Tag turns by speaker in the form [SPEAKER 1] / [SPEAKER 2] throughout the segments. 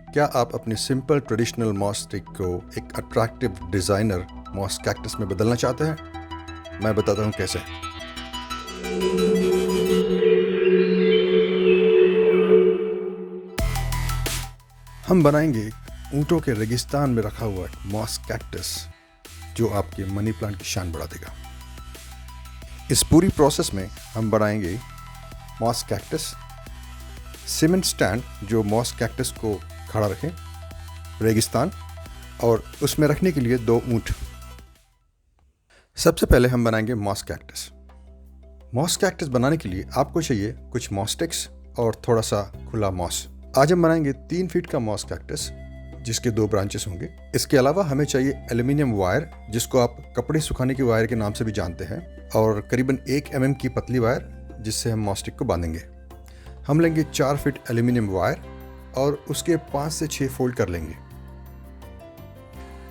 [SPEAKER 1] क्या आप अपनी सिंपल ट्रेडिशनल मॉस स्टिक को एक अट्रैक्टिव डिज़ाइनर मॉस कैक्टस में बदलना चाहते हैं? मैं बताता हूँ कैसे। हम बनाएंगे ऊँटों के रेगिस्तान में रखा हुआ मॉस कैक्टस जो आपके मनी प्लांट की शान बढ़ा देगा। इस पूरी प्रोसेस में हम बनाएंगे मॉस कैक्टस, सीमेंट स्टैंड जो मॉस कैक्टस को खड़ा रखें, रेगिस्तान और उसमें रखने के लिए 2 ऊंट। सबसे पहले हम बनाएंगे मॉस कैक्टस। मॉस कैक्टस बनाने के लिए आपको चाहिए कुछ मॉस स्टिक्स और थोड़ा सा खुला मॉस। आज हम बनाएंगे 3 फीट का मॉस कैक्टस जिसके 2 ब्रांचेस होंगे। इसके अलावा हमें चाहिए एल्यूमिनियम वायर जिसको आप कपड़े सुखाने की वायर के नाम से भी जानते हैं, और करीबन 1 mm की पतली वायर जिससे हम मॉस स्टिक को बांधेंगे। हम लेंगे 4 फीट एल्यूमिनियम वायर और उसके 5 से 6 फोल्ड कर लेंगे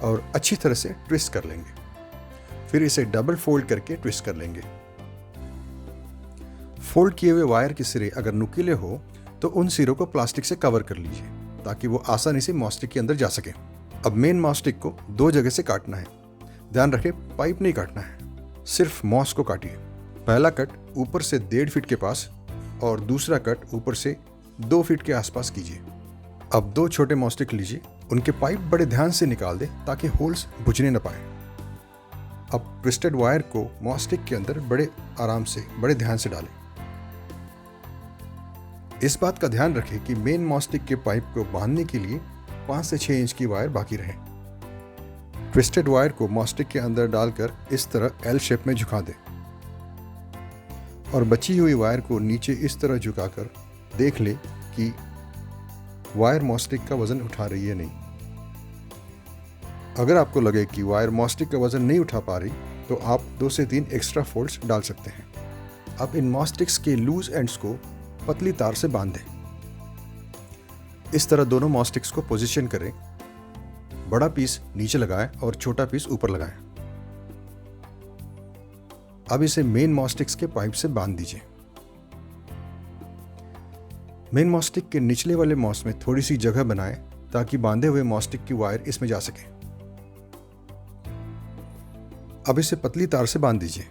[SPEAKER 1] और अच्छी तरह से ट्विस्ट कर लेंगे। फिर इसे डबल फोल्ड करके ट्विस्ट कर लेंगे। फोल्ड किए हुए वायर के सिरे अगर नुकीले हो तो उन सिरों को प्लास्टिक से कवर कर लीजिए ताकि वो आसानी से मॉस स्टिक के अंदर जा सके। अब मेन मॉस स्टिक को 2 जगह से काटना है। ध्यान रखें, पाइप नहीं काटना है, सिर्फ मॉस को काटिए। पहला कट ऊपर से 1.5 फीट के पास और दूसरा कट ऊपर से 2 फीट के आसपास कीजिए। अब 2 छोटे मॉस स्टिक लीजिए, उनके पाइप बड़े ध्यान से निकाल दें ताकि होल्स बुझने न पाए। अब ट्विस्टेड वायर को मॉस स्टिक के अंदर बड़े आराम से, बड़े ध्यान से डालें। इस बात का ध्यान रखें कि मेन मॉस स्टिक के पाइप को बांधने के लिए 5 से 6 इंच की वायर बाकी रहे। ट्विस्टेड वायर को मॉस स्टिक के अंदर डालकर इस तरह एल शेप में झुका दें और बची हुई वायर को नीचे इस तरह झुकाकर देख लें कि वायर मॉस स्टिक का वजन उठा रही है नहीं। अगर आपको लगे कि वायर मॉस स्टिक का वजन नहीं उठा पा रही तो आप 2 से 3 एक्स्ट्रा फोल्ड्स डाल सकते हैं। अब इन मॉस स्टिक्स के लूज एंड्स को पतली तार से बांध दें। इस तरह दोनों मॉस स्टिक्स को पोजीशन करें। बड़ा पीस नीचे लगाएं और छोटा पीस ऊपर लगाएं। अब इसे मेन मॉस स्टिक्स के पाइप से बांध दीजिए। मेन मॉस स्टिक के निचले वाले मॉस में थोड़ी सी जगह बनाएं ताकि बांधे हुए मॉस स्टिक की वायर इसमें जा सके। अब इसे पतली तार से बांध दीजिए।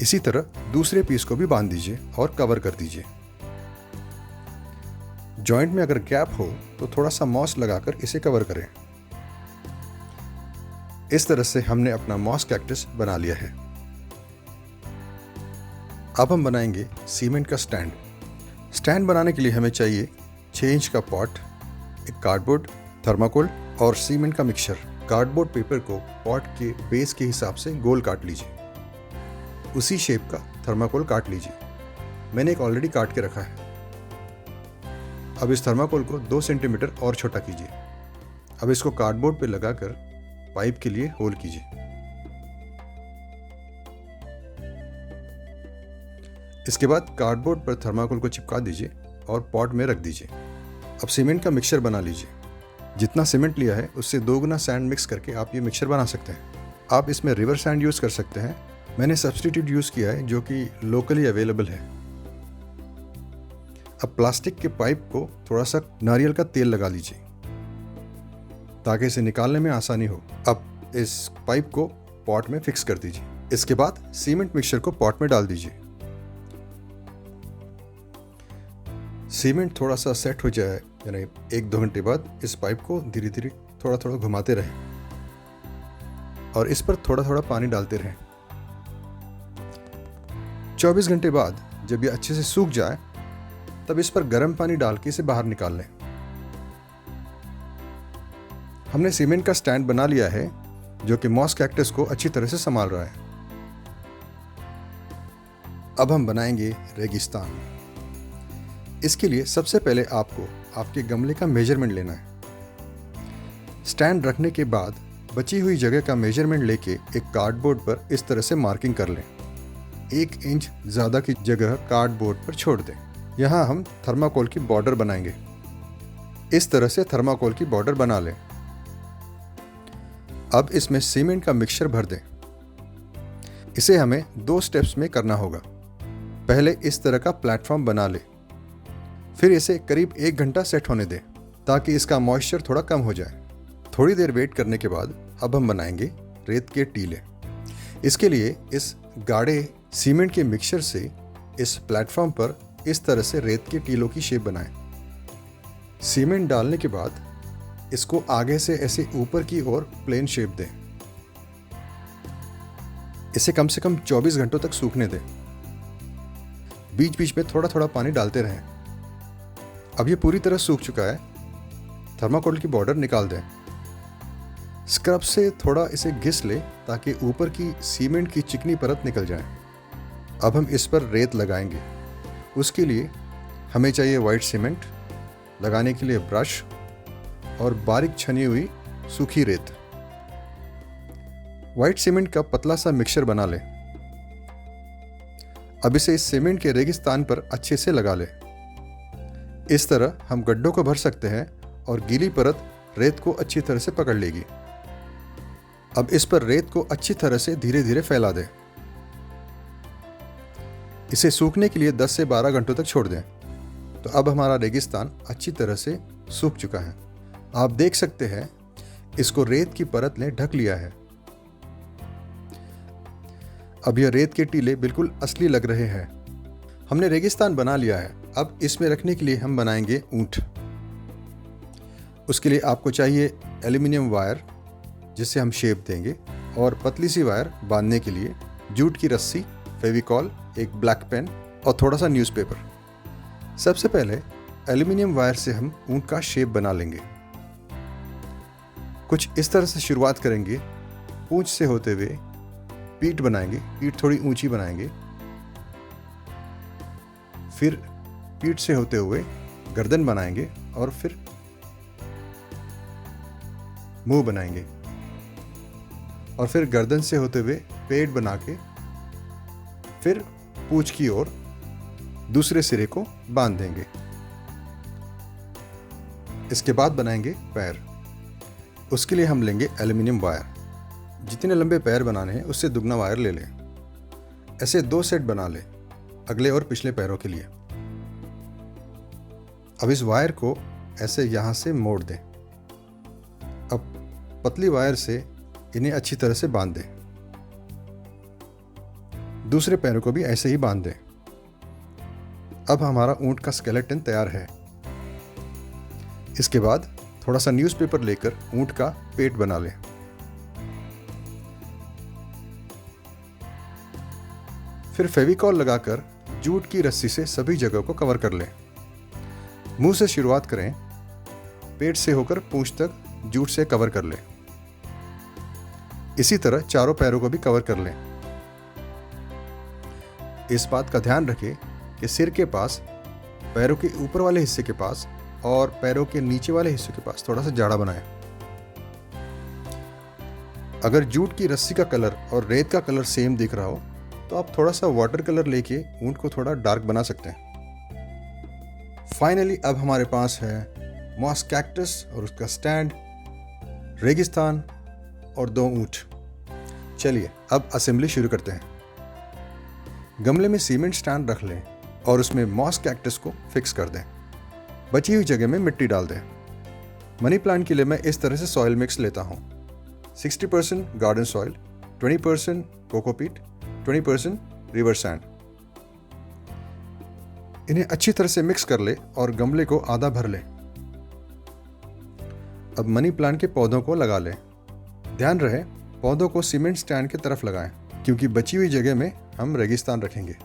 [SPEAKER 1] इसी तरह दूसरे पीस को भी बांध दीजिए और कवर कर दीजिए। जॉइंट में अगर गैप हो तो थोड़ा सा मॉस लगाकर इसे कवर करें। इस तरह से हमने अपना मॉस कैक्टस बना लिया है। अब हम बनाएंगे सीमेंट का स्टैंड। स्टैंड बनाने के लिए हमें चाहिए 6 इंच का पॉट, एक कार्डबोर्ड, थर्माकोल और सीमेंट का मिक्सचर। कार्डबोर्ड पेपर को पॉट के बेस के हिसाब से गोल काट लीजिए। उसी शेप का थर्माकोल काट लीजिए। मैंने एक ऑलरेडी काट के रखा है। अब इस थर्माकोल को 2 सेंटीमीटर और छोटा कीजिए। अब इसको कार्डबोर्ड पे लगाकर पाइप के लिए होल कीजिए। इसके बाद कार्डबोर्ड पर थर्माकोल को चिपका दीजिए और पॉट में रख दीजिए। अब सीमेंट का मिक्सचर बना लीजिए। जितना सीमेंट लिया है उससे 2 गुना सैंड मिक्स करके आप ये मिक्सचर बना सकते हैं। आप इसमें रिवर सैंड यूज़ कर सकते हैं। मैंने सब्स्टिट्यूट यूज़ किया है जो कि लोकली अवेलेबल है। अब प्लास्टिक के पाइप को थोड़ा सा नारियल का तेल लगा लीजिए ताकि इसे निकालने में आसानी हो। अब इस पाइप को पॉट में फिक्स कर दीजिए। इसके बाद सीमेंट मिक्सचर को पॉट में डाल दीजिए। सीमेंट थोड़ा सा सेट हो जाए, यानी 1-2 घंटे बाद इस पाइप को धीरे धीरे थोड़ा थोड़ा घुमाते रहें और इस पर थोड़ा थोड़ा पानी डालते रहें। 24 घंटे बाद जब ये अच्छे से सूख जाए तब इस पर गर्म पानी डाल के इसे बाहर निकाल लें। हमने सीमेंट का स्टैंड बना लिया है जो कि मॉस कैक्टस को अच्छी तरह से संभाल रहा है। अब हम बनाएंगे रेगिस्तान। इसके लिए सबसे पहले आपको आपके गमले का मेजरमेंट लेना है। स्टैंड रखने के बाद बची हुई जगह का मेजरमेंट लेके एक कार्डबोर्ड पर इस तरह से मार्किंग कर लें। 1 इंच ज़्यादा की जगह कार्डबोर्ड पर छोड़ दें। यहाँ हम थर्माकोल की बॉर्डर बनाएंगे। इस तरह से थर्माकोल की बॉर्डर बना लें। अब इसमें सीमेंट का मिक्सचर भर दें। इसे हमें 2 स्टेप्स में करना होगा। पहले इस तरह का प्लेटफॉर्म बना लें, फिर इसे करीब 1 घंटा सेट होने दें ताकि इसका मॉइस्चर थोड़ा कम हो जाए। थोड़ी देर वेट करने के बाद अब हम बनाएंगे रेत के टीले। इसके लिए इस गाढ़े सीमेंट के मिक्सचर से इस प्लेटफॉर्म पर इस तरह से रेत के टीलों की शेप बनाएं। सीमेंट डालने के बाद इसको आगे से ऐसे ऊपर की ओर प्लेन शेप दें। इसे कम से कम 24 घंटों तक सूखने दें। बीच बीच में थोड़ा थोड़ा पानी डालते रहें। अब ये पूरी तरह सूख चुका है। थर्माकोल की बॉर्डर निकाल दें। स्क्रब से थोड़ा इसे घिस ले ताकि ऊपर की सीमेंट की चिकनी परत निकल जाए। अब हम इस पर रेत लगाएंगे। उसके लिए हमें चाहिए वाइट सीमेंट, लगाने के लिए ब्रश और बारीक छनी हुई सूखी रेत। वाइट सीमेंट का पतला सा मिक्सचर बना लें। अब इसे इस सीमेंट के रेगिस्तान पर अच्छे से लगा लें। इस तरह हम गड्ढों को भर सकते हैं और गीली परत रेत को अच्छी तरह से पकड़ लेगी। अब इस पर रेत को अच्छी तरह से धीरे धीरे फैला दें। इसे सूखने के लिए 10 से 12 घंटों तक छोड़ दें। तो अब हमारा रेगिस्तान अच्छी तरह से सूख चुका है। आप देख सकते हैं इसको रेत की परत ने ढक लिया है। अब यह रेत के टीले बिल्कुल असली लग रहे हैं। हमने रेगिस्तान बना लिया है। अब इसमें रखने के लिए हम बनाएंगे ऊंट। उसके लिए आपको चाहिए एल्युमिनियम वायर जिससे हम शेप देंगे, और पतली सी वायर बांधने के लिए जूट की रस्सी, फेविकॉल, एक ब्लैक पेन और थोड़ा सा न्यूज़पेपर। सबसे पहले एल्युमिनियम वायर से हम ऊंट का शेप बना लेंगे। कुछ इस तरह से शुरुआत करेंगे। पूंछ से होते हुए पीठ बनाएंगे, पीठ थोड़ी ऊंची बनाएंगे। फिर पीठ से होते हुए गर्दन बनाएंगे और फिर मुंह बनाएंगे, और फिर गर्दन से होते हुए पेट बना के फिर पूंछ की ओर दूसरे सिरे को बांध देंगे। इसके बाद बनाएंगे पैर। उसके लिए हम लेंगे एल्युमिनियम वायर। जितने लंबे पैर बनाने हैं उससे दुगना वायर ले लें। ऐसे 2 सेट बना लें, अगले और पिछले पैरों के लिए। अब इस वायर को ऐसे यहां से मोड़ दें। अब पतली वायर से इन्हें अच्छी तरह से बांध दें। दूसरे पैरों को भी ऐसे ही बांध दें। अब हमारा ऊंट का स्केलेटन तैयार है। इसके बाद थोड़ा सा न्यूज़पेपर लेकर ऊंट का पेट बना लें। फिर फेविकॉल लगाकर जूट की रस्सी से सभी जगह को कवर कर लें। मुंह से शुरुआत करें, पेट से होकर पूंछ तक जूट से कवर कर लें। इसी तरह चारों पैरों को भी कवर कर लें। इस बात का ध्यान रखें कि सिर के पास, पैरों के ऊपर वाले हिस्से के पास और पैरों के नीचे वाले हिस्से के पास थोड़ा सा जाड़ा बनाएं। अगर जूट की रस्सी का कलर और रेत का कलर सेम दिख रहा हो तो आप थोड़ा सा वाटर कलर लेके ऊंट को थोड़ा डार्क बना सकते हैं। फाइनली अब हमारे पास है मॉस कैक्टस और उसका स्टैंड, रेगिस्तान और 2 ऊंट। चलिए अब असेंबली शुरू करते हैं। गमले में सीमेंट स्टैंड रख लें और उसमें मॉस कैक्टस को फिक्स कर दें। बची हुई जगह में मिट्टी डाल दें। मनी प्लांट के लिए मैं इस तरह से सॉइल मिक्स लेता हूँ। 60% garden soil, 20% cocopeat, 20% river sand. इन्हें अच्छी तरह से मिक्स कर ले और गमले को आधा भर ले। अब मनी प्लांट के पौधों को लगा लें। ध्यान रहे पौधों को सीमेंट स्टैंड की तरफ लगाएं, क्योंकि बची हुई जगह में हम रेगिस्तान रखेंगे।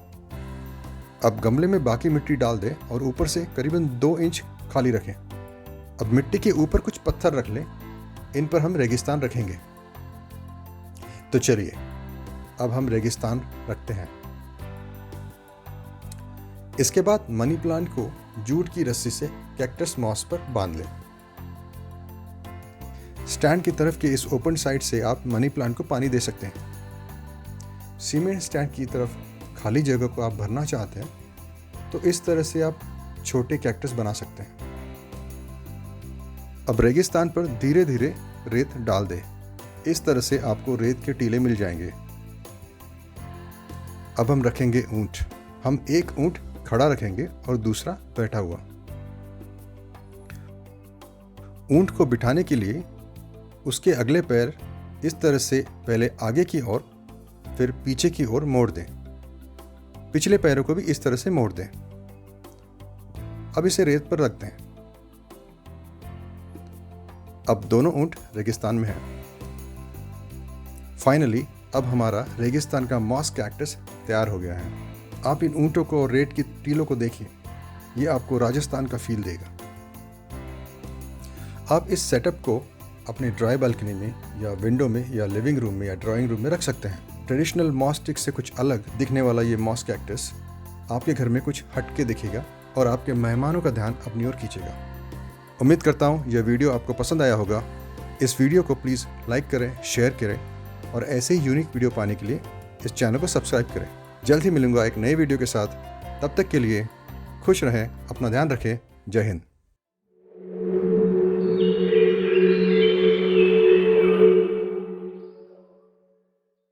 [SPEAKER 1] अब गमले में बाकी मिट्टी डाल दें और ऊपर से करीबन 2 इंच खाली रखें। अब मिट्टी के ऊपर कुछ पत्थर रख लें, इन पर हम रेगिस्तान रखेंगे। तो चलिए अब हम रेगिस्तान रखते हैं। इसके बाद मनी प्लांट को जूट की रस्सी से कैक्टस मॉस पर बांध लें। स्टैंड की तरफ के इस ओपन साइड से आप मनी प्लांट को पानी दे सकते हैं। सीमेंट स्टैंड की तरफ खाली जगह को आप भरना चाहते हैं तो इस तरह से आप छोटे कैक्टस बना सकते हैं। अब रेगिस्तान पर धीरे धीरे रेत डाल दें। इस तरह से आपको रेत के टीले मिल जाएंगे। अब हम रखेंगे ऊंट। हम एक ऊंट खड़ा रखेंगे और दूसरा बैठा हुआ। ऊंट को बिठाने के लिए उसके अगले पैर इस तरह से पहले आगे की ओर फिर पीछे की ओर मोड़ दें। पिछले पैरों को भी इस तरह से मोड़ दें। अब इसे रेत पर रख दें। अब दोनों ऊंट रेगिस्तान में हैं। फाइनली अब हमारा रेगिस्तान का मॉस कैक्टस तैयार हो गया है। आप इन ऊंटों को और रेत की टीलों को देखिए, ये आपको राजस्थान का फील देगा। आप इस सेटअप को अपने ड्राई बालकनी में या विंडो में या लिविंग रूम में या ड्राइंग रूम में रख सकते हैं। ट्रेडिशनल मॉस स्टिक से कुछ अलग दिखने वाला ये मॉस कैक्टस आपके घर में कुछ हटके दिखेगा और आपके मेहमानों का ध्यान अपनी ओर खींचेगा। उम्मीद करता हूँ यह वीडियो आपको पसंद आया होगा। इस वीडियो को प्लीज़ लाइक करें, शेयर करें और ऐसे ही यूनिक वीडियो पाने के लिए इस चैनल को सब्सक्राइब करें। जल्द ही मिलूंगा एक नए वीडियो के साथ। तब तक के लिए खुश रहें, अपना ध्यान रखें। जय हिंद।